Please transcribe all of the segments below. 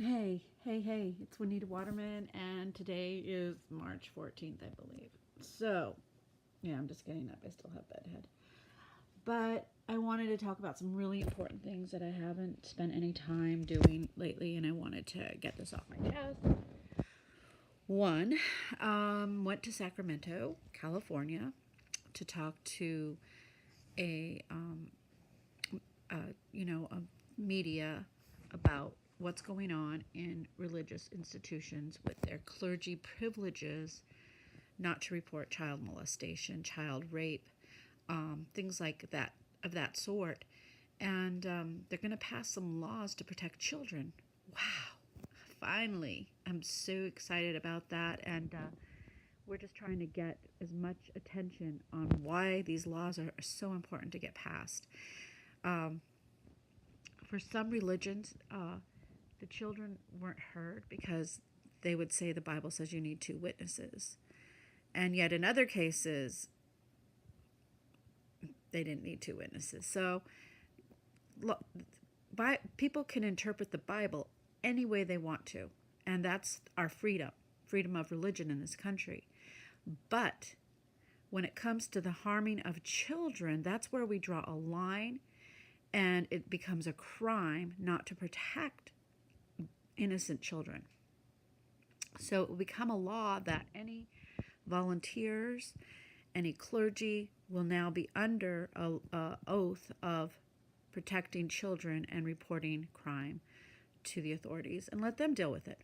Hey, it's Juanita Waterman, and today is March 14th, I believe. So, yeah, I'm just getting up. I still have bedhead. But I wanted to talk about some really important things that I haven't spent any time doing lately, and I wanted to get this off my chest. One, went to Sacramento, California, to talk to a, a media about what's going on in religious institutions with their clergy privileges not to report child molestation, child rape, things like that of that sort. And they're going to pass some laws to protect children. Wow. Finally, I'm so excited about that. And we're just trying to get as much attention on why these laws are so important to get passed. For some religions, the children weren't heard because they would say the Bible says you need two witnesses. And yet in other cases, they didn't need two witnesses. So people can interpret the Bible any way they want to. And that's our freedom of religion in this country. But when it comes to the harming of children, that's where we draw a line, and it becomes a crime not to protect innocent children. So it will become a law that any volunteers, any clergy will now be under a oath of protecting children and reporting crime to the authorities and let them deal with it.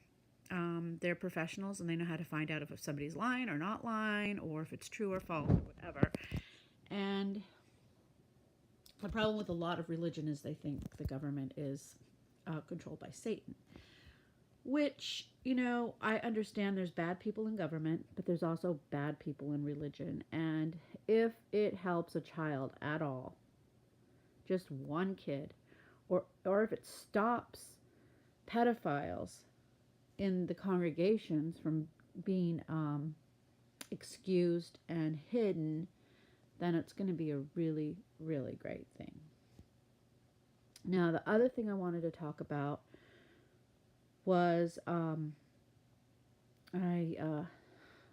They're professionals and they know how to find out if somebody's lying or not lying, or if it's true or false or whatever. And the problem with a lot of religion is they think the government is controlled by Satan. Which, I understand there's bad people in government, but there's also bad people in religion. And if it helps a child at all, just one kid, or if it stops pedophiles in the congregations from being excused and hidden, then it's going to be a really, really great thing. Now, the other thing I wanted to talk about was let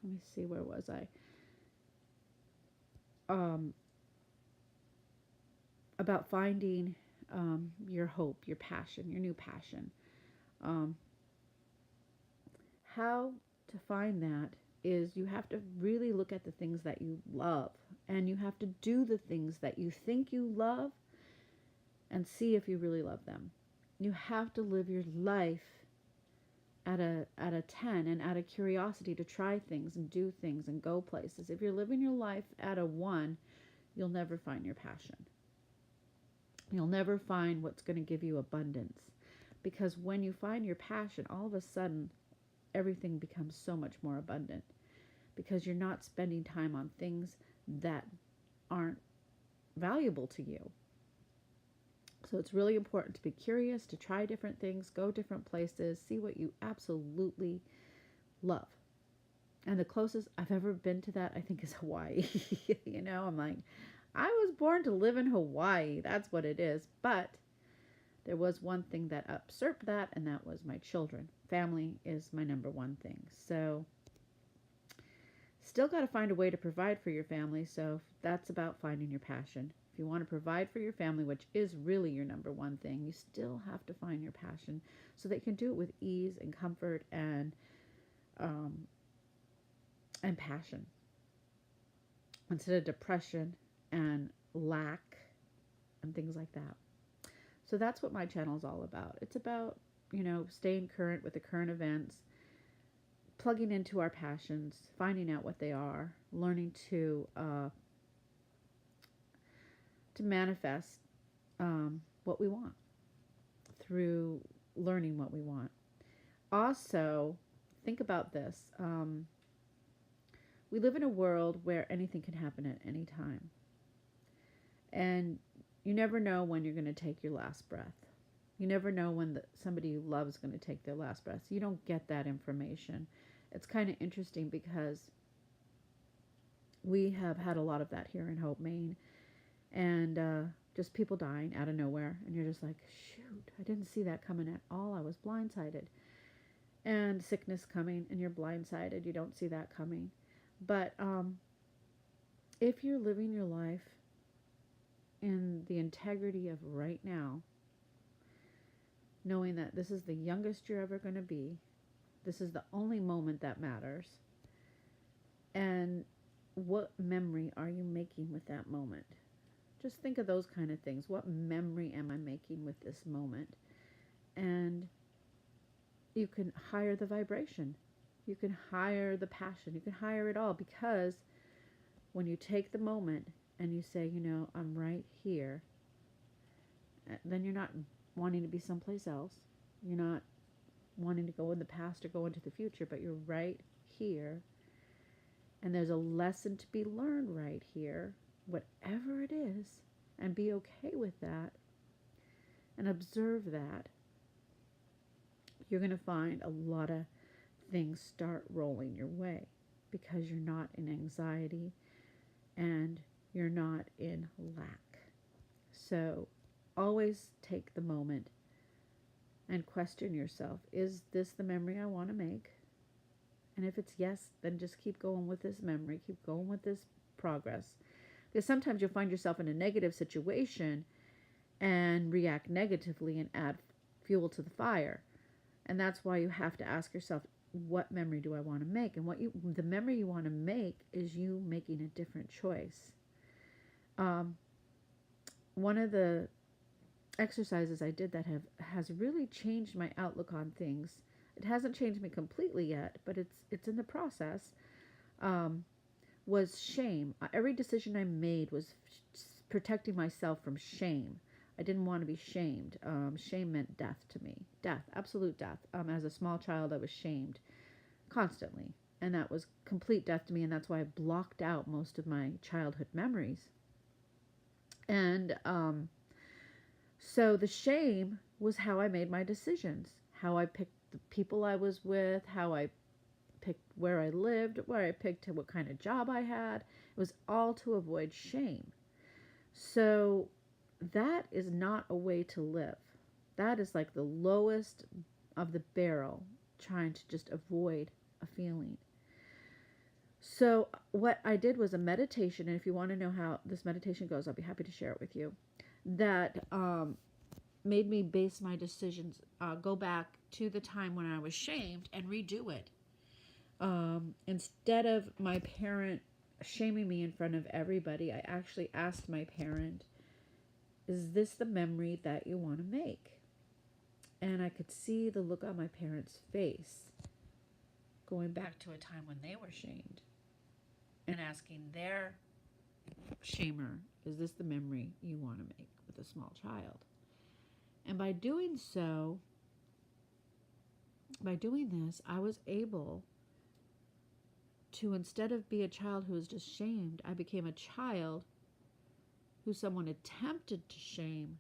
me see, where was I? About finding your hope, your passion, your new passion. How to find that is you have to really look at the things that you love, and you have to do the things that you think you love and see if you really love them. You have to live your life at a 10 and out of curiosity to try things and do things and go places. If you're living your life at a 1, you'll never find your passion. You'll never find what's going to give you abundance. Because when you find your passion, all of a sudden, everything becomes so much more abundant. Because you're not spending time on things that aren't valuable to you. So it's really important to be curious, to try different things, go different places, see what you absolutely love. And the closest I've ever been to that, I think, is Hawaii. I'm like, I was born to live in Hawaii. That's what it is. But there was one thing that usurped that, and that was my children. Family is my number one thing. So still got to find a way to provide for your family. So that's about finding your passion. If you want to provide for your family, which is really your number one thing, you still have to find your passion so that you can do it with ease and comfort and passion instead of depression and lack and things like that. So that's what my channel is all about. It's about, staying current with the current events, plugging into our passions, finding out what they are, learning to manifest what we want through learning what we want. Also, think about this. We live in a world where anything can happen at any time. And you never know when you're going to take your last breath. You never know when somebody you love is going to take their last breath. So you don't get that information. It's kind of interesting because we have had a lot of that here in Hope, Maine. and just people dying out of nowhere, and you're just like, shoot, I didn't see that coming at all. I was blindsided. And sickness coming, and you're blindsided. You don't see that coming. But if you're living your life in the integrity of right now, knowing that this is the youngest you're ever going to be, this is the only moment that matters, and what memory are you making with that moment? Just think of those kind of things. What memory am I making with this moment? And you can hire the vibration. You can hire the passion. You can hire it all, because when you take the moment and you say, I'm right here, then you're not wanting to be someplace else. You're not wanting to go in the past or go into the future, but you're right here. And there's a lesson to be learned right here, whatever it is, and be okay with that and observe that. You're going to find a lot of things start rolling your way, because you're not in anxiety and you're not in lack. So always take the moment and question yourself, is this the memory I want to make? And if it's yes, then just keep going with this memory, keep going with this progress. Because sometimes you'll find yourself in a negative situation and react negatively and add fuel to the fire. And that's why you have to ask yourself, what memory do I want to make? And the memory you want to make is you making a different choice. One of the exercises I did that has really changed my outlook on things. It hasn't changed me completely yet, but it's in the process. Was shame. Every decision I made was protecting myself from shame. I didn't want to be shamed. Shame meant death to me. Death, absolute death. As a small child, I was shamed constantly. And that was complete death to me, and that's why I blocked out most of my childhood memories. And so the shame was how I made my decisions, how I picked the people I was with, how I picked where I lived, where I picked what kind of job I had. It was all to avoid shame. So that is not a way to live. That is like the lowest of the barrel, trying to just avoid a feeling. So what I did was a meditation, and if you want to know how this meditation goes, I'll be happy to share it with you, that made me base my decisions, go back to the time when I was shamed and redo it. Instead of my parent shaming me in front of everybody, I actually asked my parent, is this the memory that you want to make? And I could see the look on my parents' face, going back to a time when they were shamed, and asking their shamer, is this the memory you want to make with a small child? And by doing this, I was able to, instead of be a child who was just shamed, I became a child who someone attempted to shame,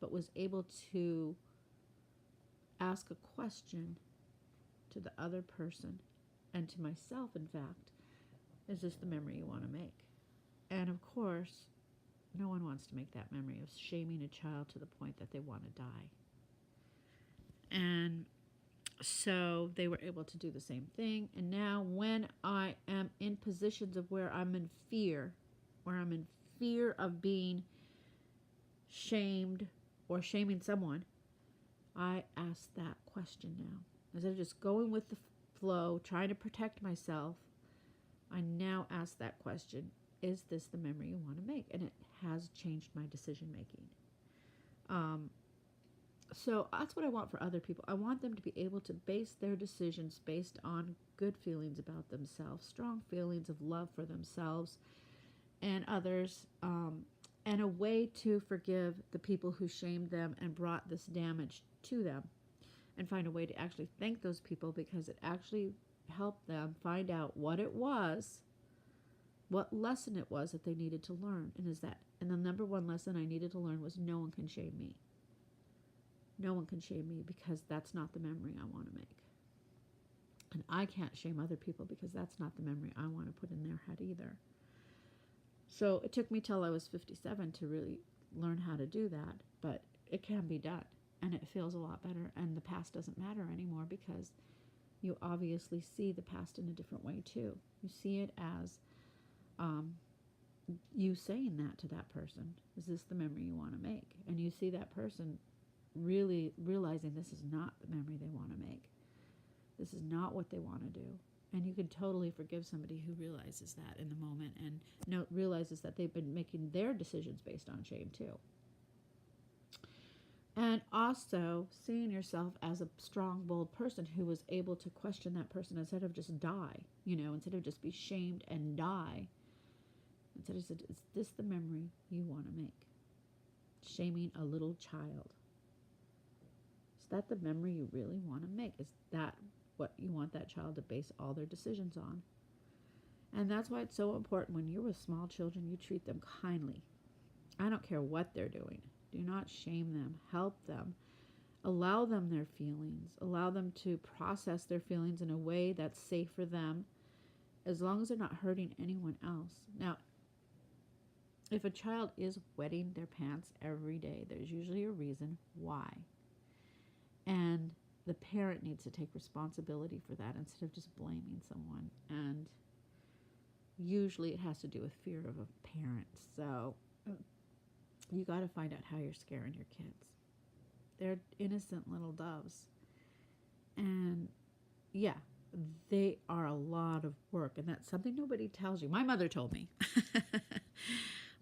but was able to ask a question to the other person, and to myself, in fact, is this the memory you want to make? And of course, no one wants to make that memory of shaming a child to the point that they want to die. And so they were able to do the same thing. And now when I am in positions of where I'm in fear of being shamed or shaming someone, I ask that question now. Instead of just going with the flow, trying to protect myself, I now ask that question, is this the memory you want to make? And it has changed my decision making. So that's what I want for other people. I want them to be able to base their decisions based on good feelings about themselves, strong feelings of love for themselves and others, and a way to forgive the people who shamed them and brought this damage to them, and find a way to actually thank those people, because it actually helped them find out what it was, what lesson it was that they needed to learn. And the number one lesson I needed to learn was, no one can shame me. No one can shame me, because that's not the memory I want to make. And I can't shame other people, because that's not the memory I want to put in their head either. So it took me till I was 57 to really learn how to do that, but it can be done and it feels a lot better, and the past doesn't matter anymore because you obviously see the past in a different way too. You see it as um, you saying that to that person. Is this the memory you want to make? And you see that person really realizing this is not the memory they want to make. This is not what they want to do. And you can totally forgive somebody who realizes that in the moment and realizes that they've been making their decisions based on shame too. And also seeing yourself as a strong, bold person who was able to question that person instead of just die, instead of just be shamed and die. Instead of said, is this the memory you want to make? Shaming a little child. Is that the memory you really want to make? Is that what you want that child to base all their decisions on? And that's why it's so important when you're with small children, you treat them kindly. I don't care what they're doing. Do not shame them. Help them. Allow them their feelings. Allow them to process their feelings in a way that's safe for them, as long as they're not hurting anyone else. Now, if a child is wetting their pants every day, there's usually a reason why. And the parent needs to take responsibility for that instead of just blaming someone. And usually it has to do with fear of a parent. So you got to find out how you're scaring your kids. They're innocent little doves. And yeah, they are a lot of work. And that's something nobody tells you. My mother told me.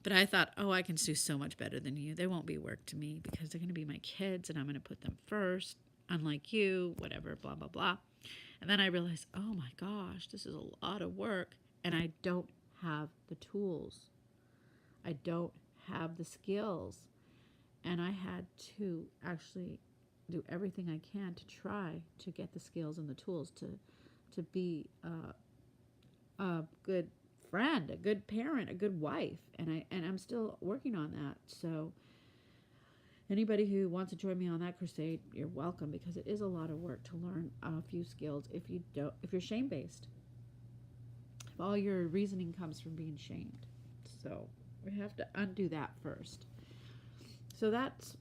But I thought, I can do so much better than you. They won't be work to me because they're going to be my kids and I'm going to put them first. Unlike you, whatever, blah, blah, blah. And then I realized, oh my gosh, this is a lot of work. And I don't have the tools. I don't have the skills. And I had to actually do everything I can to try to get the skills and the tools to be a good friend, a good parent, a good wife. And I'm still working on that. So anybody who wants to join me on that crusade, you're welcome, because it is a lot of work to learn a few skills if you're shame-based. If all your reasoning comes from being shamed. So we have to undo that first. So that's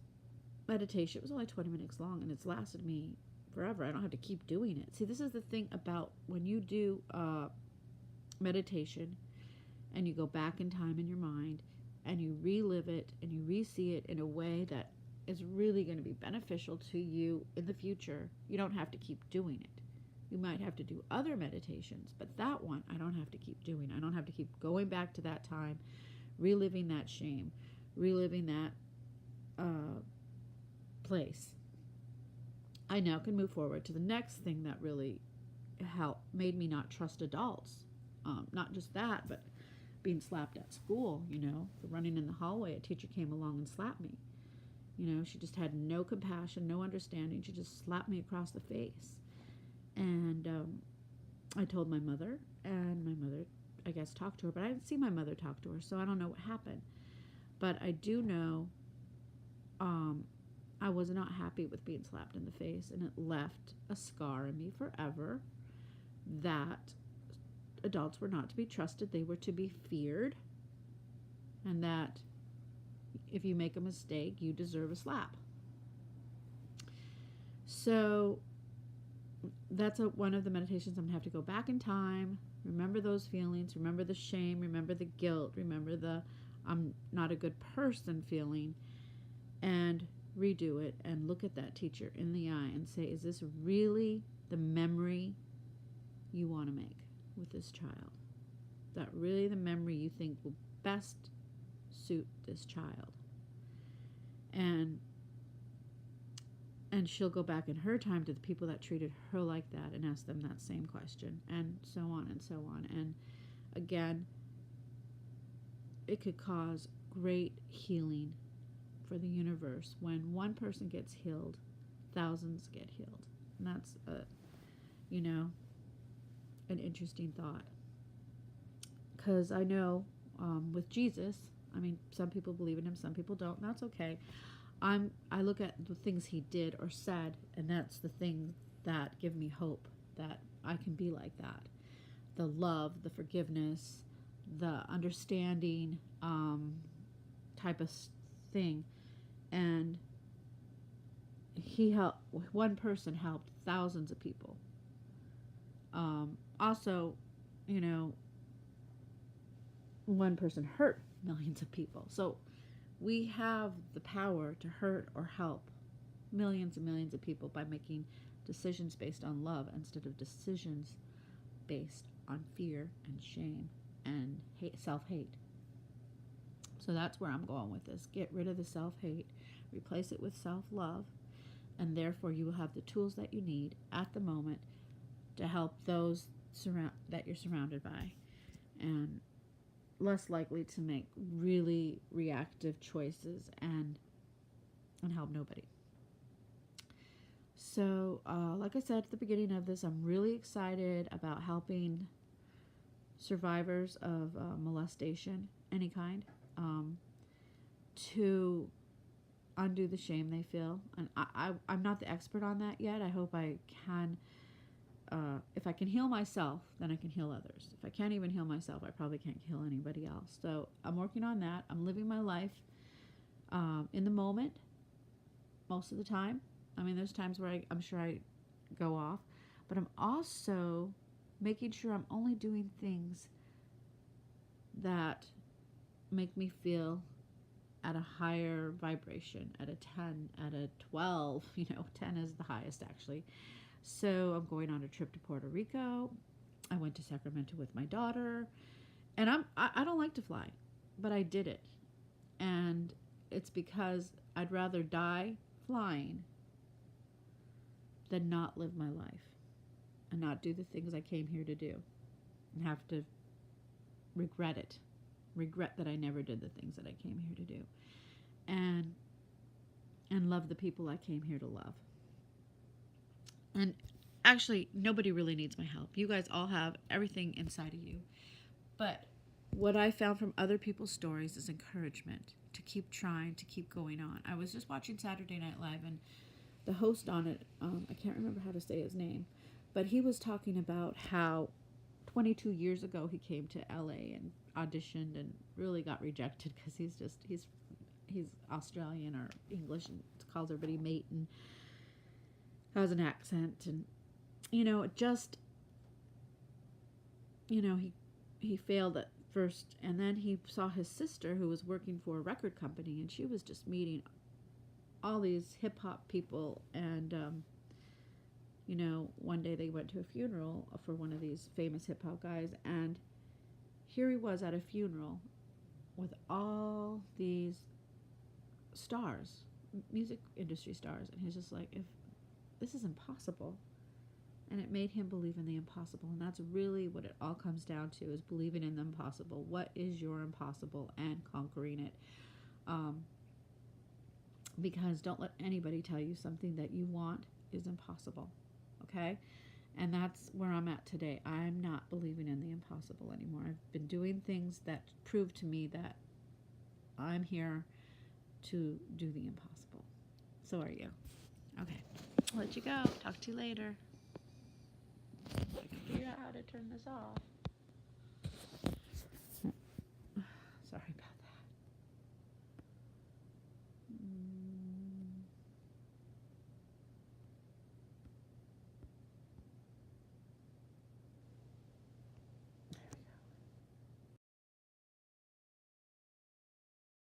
meditation. It was only 20 minutes long and it's lasted me forever. I don't have to keep doing it. See, this is the thing about when you do meditation and you go back in time in your mind and you relive it and you re-see it in a way that is really going to be beneficial to you in the future. You don't have to keep doing it. You might have to do other meditations, but that one I don't have to keep doing. I don't have to keep going back to that time, reliving that shame, reliving that place. I now can move forward to the next thing that really made me not trust adults. Not just that, but being slapped at school, for running in the hallway. A teacher came along and slapped me. She just had no compassion, no understanding. She just slapped me across the face. And I told my mother, and my mother, I guess, talked to her, but I didn't see my mother talk to her, so I don't know what happened. But I do know I was not happy with being slapped in the face, and it left a scar in me forever that adults were not to be trusted. They were to be feared, and that if you make a mistake, you deserve a slap. So that's one of the meditations. I'm going to have to go back in time, remember those feelings, remember the shame, remember the guilt, remember the I'm not a good person feeling, and redo it and look at that teacher in the eye and say, is this really the memory you want to make with this child? Is that really the memory you think will best suit this child? And she'll go back in her time to the people that treated her like that and ask them that same question, and so on and so on. And again, it could cause great healing for the universe. When one person gets healed, thousands get healed. And that's an interesting thought. Because I know with Jesus, some people believe in him, some people don't, and that's okay. I look at the things he did or said, and that's the things that give me hope that I can be like that. The love, the forgiveness, the understanding type of thing. And he helped, one person helped thousands of people. Also, you know, one person hurt millions of people. So we have the power to hurt or help millions and millions of people by making decisions based on love instead of decisions based on fear and shame and hate, self-hate. So that's where I'm going with this. Get rid of the self-hate, replace it with self-love, and therefore you will have the tools that you need at the moment to help those that you're surrounded by, and less likely to make really reactive choices and help nobody. So, like I said at the beginning of this, I'm really excited about helping survivors of molestation, any kind, to undo the shame they feel. And I'm not the expert on that yet. I hope I can. If I can heal myself, then I can heal others. If I can't even heal myself, I probably can't heal anybody else. So I'm working on that. I'm living my life in the moment most of the time. I mean, there's times where I'm sure I go off, but I'm also making sure I'm only doing things that make me feel at a higher vibration, at a 10, at a 12, 10 is the highest actually. So I'm going on a trip to Puerto Rico. I went to Sacramento with my daughter, and I don't like to fly, but I did it. And it's because I'd rather die flying than not live my life and not do the things I came here to do and have to regret it. Regret that I never did the things that I came here to do. And love the people I came here to love. And actually, nobody really needs my help. You guys all have everything inside of you. But what I found from other people's stories is encouragement to keep trying, to keep going on. I was just watching Saturday Night Live, and the host on it, I can't remember how to say his name, but he was talking about how 22 years ago he came to LA and auditioned and really got rejected because he's Australian or English and calls everybody mate and has an accent, and he failed at first, and then he saw his sister who was working for a record company, and she was just meeting all these hip hop people, and one day they went to a funeral for one of these famous hip hop guys, and here he was at a funeral with all these stars, music industry stars, and he's just like, if this is impossible. And it made him believe in the impossible. And that's really what it all comes down to, is believing in the impossible. What is your impossible, and conquering it. Because don't let anybody tell you something that you want is impossible. Okay? And that's where I'm at today. I'm not believing in the impossible anymore. I've been doing things that prove to me that I'm here to do the impossible. So are you. Okay. I'll let you go. Talk to you later. I can figure out how to turn this off.